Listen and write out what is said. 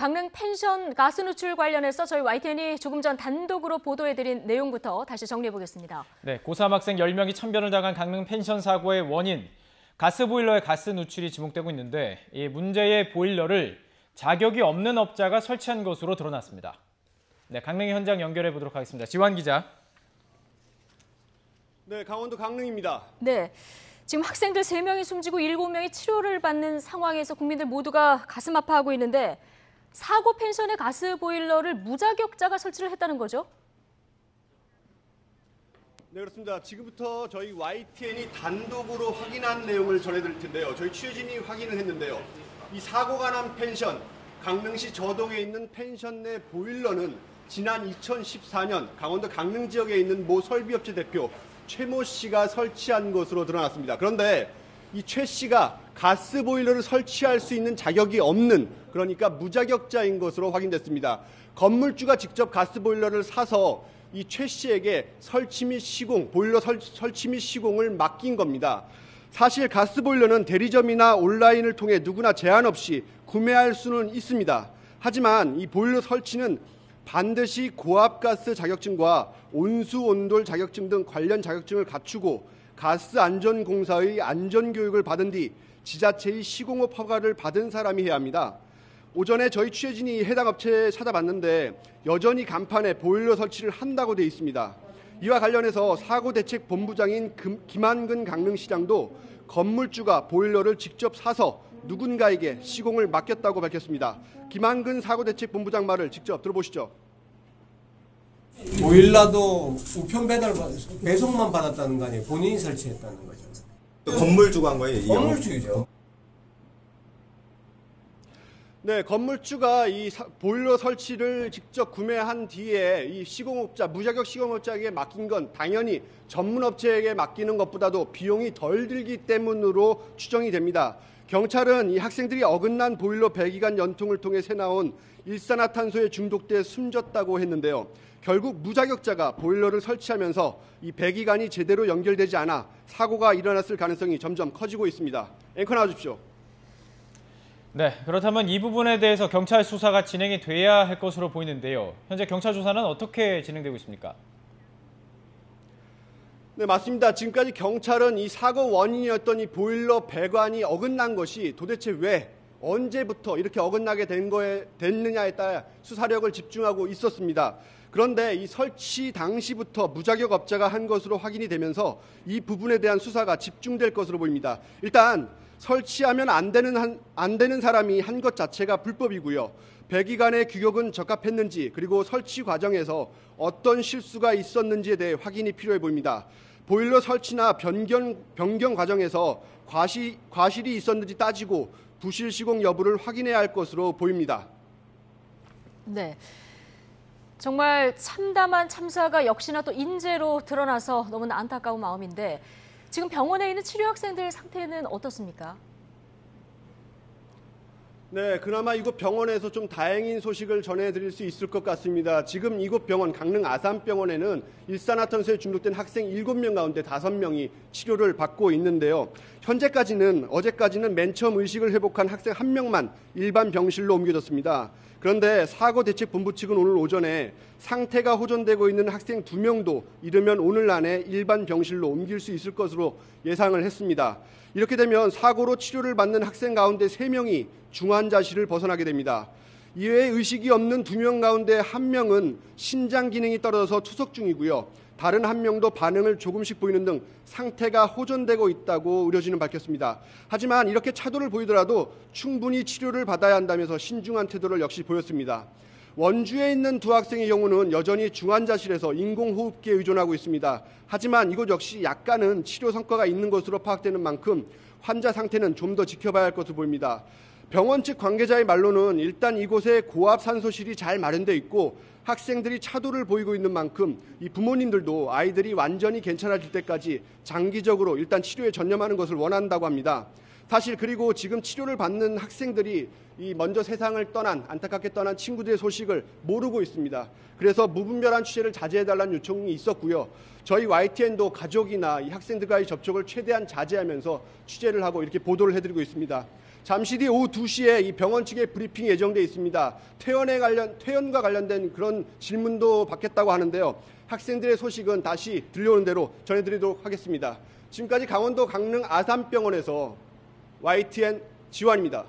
강릉 펜션 가스 누출 관련해서 저희 YTN이 조금 전 단독으로 보도해드린 내용부터 다시 정리해보겠습니다. 네, 고3 학생 10명이 참변을 당한 강릉 펜션 사고의 원인, 가스보일러의 가스 누출이 지목되고 있는데 이 문제의 보일러를 자격이 없는 업자가 설치한 것으로 드러났습니다. 네, 강릉 현장 연결해 보도록 하겠습니다. 지환 기자. 네, 강원도 강릉입니다. 네. 지금 학생들 3명이 숨지고 7명이 치료를 받는 상황에서 국민들 모두가 가슴 아파하고 있는데 사고 펜션의 가스 보일러를 무자격자가 설치를 했다는 거죠? 네, 그렇습니다. 지금부터 저희 YTN이 단독으로 확인한 내용을 전해드릴 텐데요. 저희 취재진이 확인을 했는데요. 이 사고가 난 펜션, 강릉시 저동에 있는 펜션 내 보일러는 지난 2014년 강원도 강릉 지역에 있는 모 설비업체 대표 최모 씨가 설치한 것으로 드러났습니다. 그런데 이 최 씨가 가스 보일러를 설치할 수 있는 자격이 없는, 그러니까 무자격자인 것으로 확인됐습니다. 건물주가 직접 가스 보일러를 사서 이 최 씨에게 설치 및 시공, 보일러 설치 및 시공을 맡긴 겁니다. 사실 가스 보일러는 대리점이나 온라인을 통해 누구나 제한 없이 구매할 수는 있습니다. 하지만 이 보일러 설치는 반드시 고압가스 자격증과 온수온돌 자격증 등 관련 자격증을 갖추고 가스안전공사의 안전교육을 받은 뒤 지자체의 시공업 허가를 받은 사람이 해야 합니다. 오전에 저희 취재진이 해당 업체에 찾아봤는데 여전히 간판에 보일러 설치를 한다고 되어 있습니다. 이와 관련해서 사고대책본부장인 김한근 강릉시장도 건물주가 보일러를 직접 사서 누군가에게 시공을 맡겼다고 밝혔습니다. 김한근 사고대책본부장 말을 직접 들어보시죠. 보일러도 우편 배달 배송만 받았다는 거 아니에요? 본인이 설치했다는 거죠. 건물주가 한 거예요? 건물주죠. 네, 건물주가 이 보일러 설치를 직접 구매한 뒤에 이 시공업자, 무자격 시공업자에게 맡긴 건 당연히 전문업체에게 맡기는 것보다도 비용이 덜 들기 때문으로 추정이 됩니다. 경찰은 이 학생들이 어긋난 보일러 배기관 연통을 통해 새나온 일산화탄소에 중독돼 숨졌다고 했는데요. 결국 무자격자가 보일러를 설치하면서 이 배기관이 제대로 연결되지 않아 사고가 일어났을 가능성이 점점 커지고 있습니다. 앵커 나와주십시오. 네, 그렇다면 이 부분에 대해서 경찰 수사가 진행이 돼야 할 것으로 보이는데요. 현재 경찰 조사는 어떻게 진행되고 있습니까? 네, 맞습니다. 지금까지 경찰은 이 사고 원인이었던 이 보일러 배관이 어긋난 것이 도대체 왜, 언제부터 이렇게 어긋나게 됐느냐에 따라 수사력을 집중하고 있었습니다. 그런데 이 설치 당시부터 무자격 업자가 한 것으로 확인이 되면서 이 부분에 대한 수사가 집중될 것으로 보입니다. 일단 설치하면 안 되는 사람이 한 것 자체가 불법이고요. 배기관의 규격은 적합했는지, 그리고 설치 과정에서 어떤 실수가 있었는지에 대해 확인이 필요해 보입니다. 보일러 설치나 변경 과정에서 과실이 있었는지 따지고 부실 시공 여부를 확인해야 할 것으로 보입니다. 네. 정말 참담한 참사가 역시나 또 인재로 드러나서 너무나 안타까운 마음인데 지금 병원에 있는 치료 학생들 상태는 어떻습니까? 네, 그나마 이곳 병원에서 좀 다행인 소식을 전해드릴 수 있을 것 같습니다. 지금 이곳 병원, 강릉 아산병원에는 일산화탄소에 중독된 학생 7명 가운데 5명이 치료를 받고 있는데요. 어제까지는 맨 처음 의식을 회복한 학생 1명만 일반 병실로 옮겨졌습니다. 그런데 사고대책본부 측은 오늘 오전에 상태가 호전되고 있는 학생 2명도 이르면 오늘 안에 일반 병실로 옮길 수 있을 것으로 예상을 했습니다. 이렇게 되면 사고로 치료를 받는 학생 가운데 3명이 중환자실을 벗어나게 됩니다. 이외에 의식이 없는 2명 가운데 1명은 신장 기능이 떨어져서 투석 중이고요. 다른 1명도 반응을 조금씩 보이는 등 상태가 호전되고 있다고 의료진은 밝혔습니다. 하지만 이렇게 차도를 보이더라도 충분히 치료를 받아야 한다면서 신중한 태도를 역시 보였습니다. 원주에 있는 2 학생의 경우는 여전히 중환자실에서 인공호흡기에 의존하고 있습니다. 하지만 이곳 역시 약간은 치료 성과가 있는 것으로 파악되는 만큼 환자 상태는 좀 더 지켜봐야 할 것으로 보입니다. 병원 측 관계자의 말로는 일단 이곳에 고압 산소실이 잘 마련되어 있고 학생들이 차도를 보이고 있는 만큼 이 부모님들도 아이들이 완전히 괜찮아질 때까지 장기적으로 일단 치료에 전념하는 것을 원한다고 합니다. 사실 그리고 지금 치료를 받는 학생들이 이 먼저 세상을 안타깝게 떠난 친구들의 소식을 모르고 있습니다. 그래서 무분별한 취재를 자제해달라는 요청이 있었고요. 저희 YTN도 가족이나 이 학생들과의 접촉을 최대한 자제하면서 취재를 하고 이렇게 보도를 해드리고 있습니다. 잠시 뒤 오후 2시에 이 병원 측의 브리핑이 예정돼 있습니다. 퇴원과 관련된 그런 질문도 받겠다고 하는데요. 학생들의 소식은 다시 들려오는 대로 전해드리도록 하겠습니다. 지금까지 강원도 강릉 아산병원에서 YTN 지환입니다.